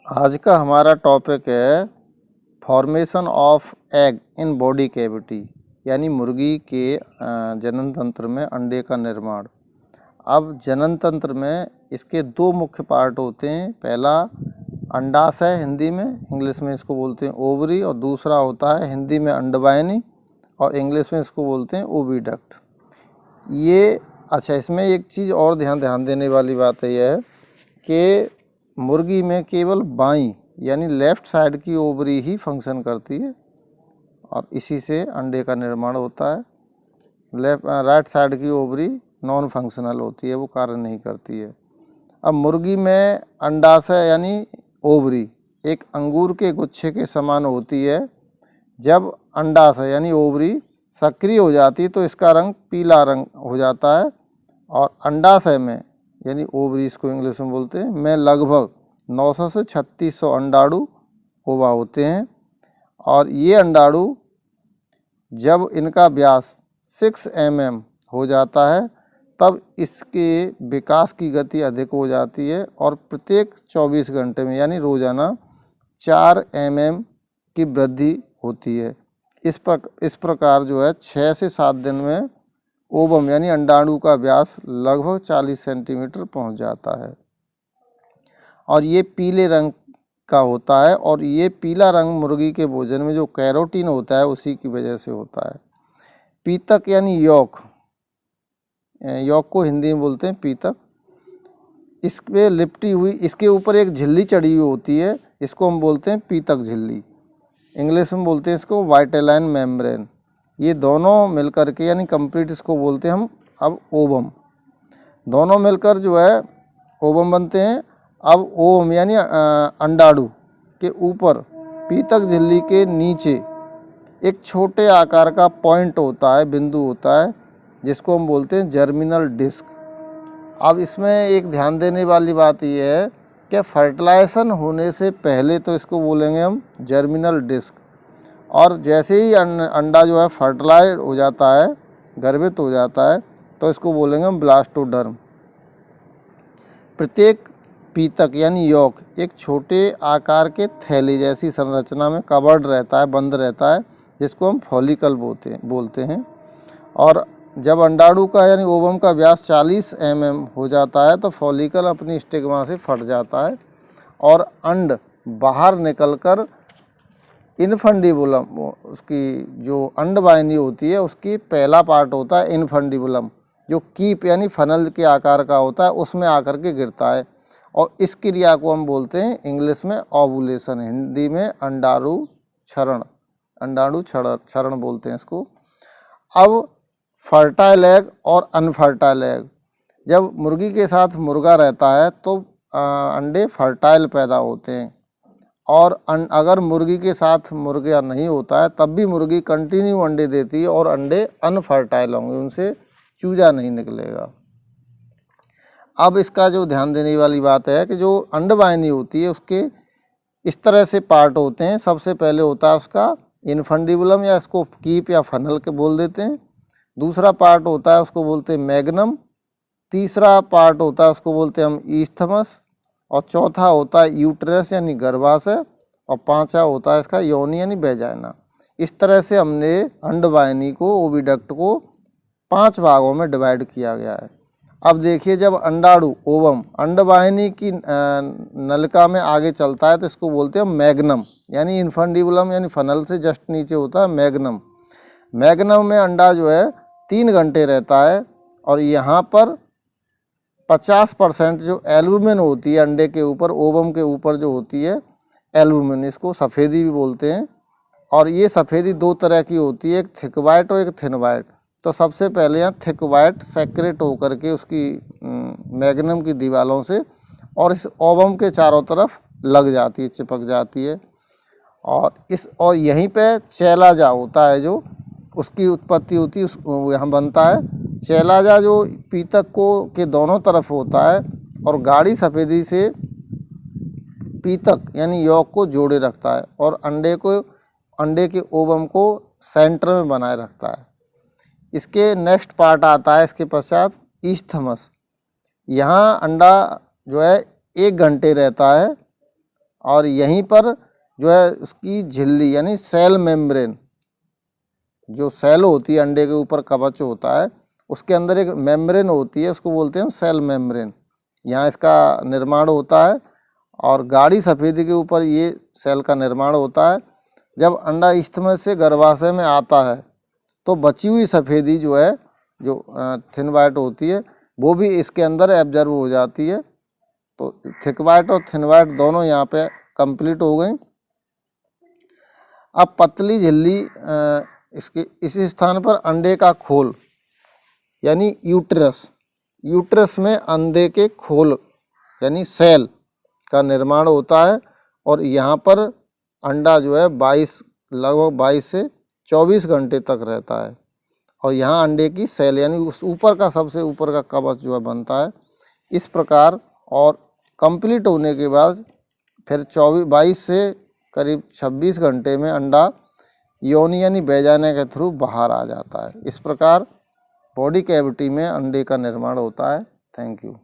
आज का हमारा टॉपिक है formation of egg in body cavity, यानी मुर्गी के जनन तंत्र में अंडे का निर्माण। अब जनन तंत्र में इसके दो मुख्य पार्ट होते हैं। पहला अंडाशय, हिंदी में, इंग्लिश में इसको बोलते हैं ओवरी, और दूसरा होता है हिंदी में अंडवाहिनी और इंग्लिश में इसको बोलते हैं ओविडक्ट। ये इसमें एक चीज़ और ध्यान देने वाली बात यह है कि मुर्गी में केवल बाईं यानी लेफ़्ट साइड की ओवरी ही फंक्शन करती है और इसी से अंडे का निर्माण होता है। राइट साइड की ओवरी नॉन फंक्शनल होती है, वो कार्य नहीं करती है। अब मुर्गी में अंडाशय यानी ओवरी एक अंगूर के गुच्छे के समान होती है। जब अंडाशय यानी ओवरी सक्रिय हो जाती है तो इसका रंग पीला रंग हो जाता है, और अंडाशय में यानी ओवरी इसको इंग्लिश में बोलते हैं में लगभग 900 से 3600 अंडाणु ओवा होते हैं। और ये अंडाणु जब इनका व्यास 6 mm हो जाता है तब इसके विकास की गति अधिक हो जाती है और प्रत्येक 24 घंटे में यानी रोजाना 4 mm की वृद्धि होती है। इस प्रकार जो है 6 से 7 दिन में ओवम यानी अंडाणु का व्यास लगभग 40 सेंटीमीटर पहुंच जाता है और ये पीले रंग का होता है। और ये पीला रंग मुर्गी के भोजन में जो कैरोटीन होता है उसी की वजह से होता है। पीतक यानी यॉक को हिंदी में बोलते हैं पीतक। इस पे लिपटी हुई, इसके ऊपर एक झिल्ली चढ़ी हुई होती है, इसको हम बोलते हैं पीतक झिल्ली। इंग्लिश में बोलते हैं इसको वाइटेलाइन मेम्ब्रेन। ये दोनों मिलकर के यानी कंप्लीट इसको बोलते हैं हम अब ओवम। दोनों मिलकर जो है ओवम बनते हैं। अब ओवम यानी अंडाणु के ऊपर पीतक झिल्ली के नीचे एक छोटे आकार का पॉइंट होता है, बिंदु होता है, जिसको हम बोलते हैं जर्मिनल डिस्क। अब इसमें एक ध्यान देने वाली बात यह है कि फर्टिलाइजेशन होने से पहले तो इसको बोलेंगे हम जर्मिनल डिस्क, और जैसे ही अंडा जो है फर्टिलाइज हो जाता है, गर्भित हो जाता है, तो इसको बोलेंगे हम ब्लास्टोडर्म। प्रत्येक पीतक यानी यॉक एक छोटे आकार के थैली जैसी संरचना में कवर्ड रहता है, बंद रहता है, जिसको हम फॉलिकल बोलते हैं। और जब अंडाणु का यानी ओवम का व्यास 40 mm हो जाता है तो फॉलिकल अपनी स्टिग्मा से फट जाता है और अंड बाहर निकलकर इनफंडिबुलम, उसकी जो अंडवाहिनी होती है उसकी पहला पार्ट होता है इनफंडिबुलम, जो कीप यानी फनल के आकार का होता है, उसमें आकर के गिरता है। और इस क्रिया को हम बोलते हैं इंग्लिश में ओवुलेशन, हिंदी में अंडाणु क्षरण बोलते हैं इसको। अब फर्टाइल एग और अनफर्टाइल एग, जब मुर्गी के साथ मुर्गा रहता है तो अंडे फर्टाइल पैदा होते हैं, और अगर मुर्गी के साथ मुर्गा नहीं होता है तब भी मुर्गी कंटिन्यू अंडे देती है और अंडे अनफर्टाइल होंगे, उनसे चूजा नहीं निकलेगा। अब इसका जो ध्यान देने वाली बात है कि जो अंडवाहिनी होती है उसके इस तरह से पार्ट होते हैं। सबसे पहले होता है उसका इनफंडिबुलम, या इसको कीप या फनल के बोल देते हैं। दूसरा पार्ट होता है उसको बोलते हैं मैग्नम। तीसरा पार्ट होता है उसको बोलते हैं हम ईस्थमस, और चौथा होता है यूट्रस यानी गर्भाशय, और पांचवा होता है इसका योनि यानी वेजाइना। इस तरह से हमने अंडवाहिनी को, ओविडक्ट को 5 भागों में डिवाइड किया गया है। अब देखिए, जब अंडाणु ओवम अंडवाहिनी की नलिका में आगे चलता है तो इसको बोलते हैं मैग्नम, यानी इनफंडिबुलम यानी फनल से जस्ट नीचे होता है मैग्नम। मैग्नम में अंडा जो है 3 घंटे रहता है, और यहाँ पर 50% जो एल्बुमिन होती है अंडे के ऊपर, ओवम के ऊपर जो होती है एल्बुमिन, इसको सफ़ेदी भी बोलते हैं। और ये सफ़ेदी 2 तरह की होती है, एक थिक वाइट और एक थिन वाइट। तो सबसे पहले यहाँ थिक वाइट सेक्रेट होकर के उसकी मैग्नम की दीवारों से और इस ओवम के चारों तरफ लग जाती है, चिपक जाती है। और यहीं पे चैलाजा होता है, जो उसकी उत्पत्ति होती है, यहाँ बनता है। चैलाजा जो पीतक के दोनों तरफ होता है और गाढ़ी सफ़ेदी से पीतक यानी यॉक को जोड़े रखता है और अंडे के ओवम को सेंटर में बनाए रखता है। इसके नेक्स्ट पार्ट आता है इसके पश्चात ईस्थमस। यहाँ अंडा जो है 1 घंटे रहता है और यहीं पर जो है उसकी झिल्ली यानी सेल मेम्ब्रेन, जो सेल होती है अंडे के ऊपर कवच होता है, उसके अंदर एक मेम्ब्रेन होती है, उसको बोलते हैं सेल मेम्ब्रेन। यहाँ इसका निर्माण होता है और गाढ़ी सफ़ेदी के ऊपर ये सेल का निर्माण होता है। जब अंडा इस्थमय से गर्भाशय में आता है तो बची हुई सफ़ेदी जो है, जो थिन वाइट होती है, वो भी इसके अंदर एब्जर्व हो जाती है। तो थिक वाइट और थिन वाइट दोनों यहाँ पे कंप्लीट हो गई। अब पतली झिल्ली इसके इस स्थान पर अंडे का खोल यानी यूट्रस में अंडे के खोल यानी सेल का निर्माण होता है और यहाँ पर अंडा जो है लगभग 22 से 24 घंटे तक रहता है और यहाँ अंडे की सेल यानी उस ऊपर का सबसे ऊपर का कवच जो है बनता है। इस प्रकार और कंप्लीट होने के बाद फिर 22 से करीब 26 घंटे में अंडा योनि यानी वैजाना के थ्रू बाहर आ जाता है। इस प्रकार बॉडी कैविटी में अंडे का निर्माण होता है। Thank you.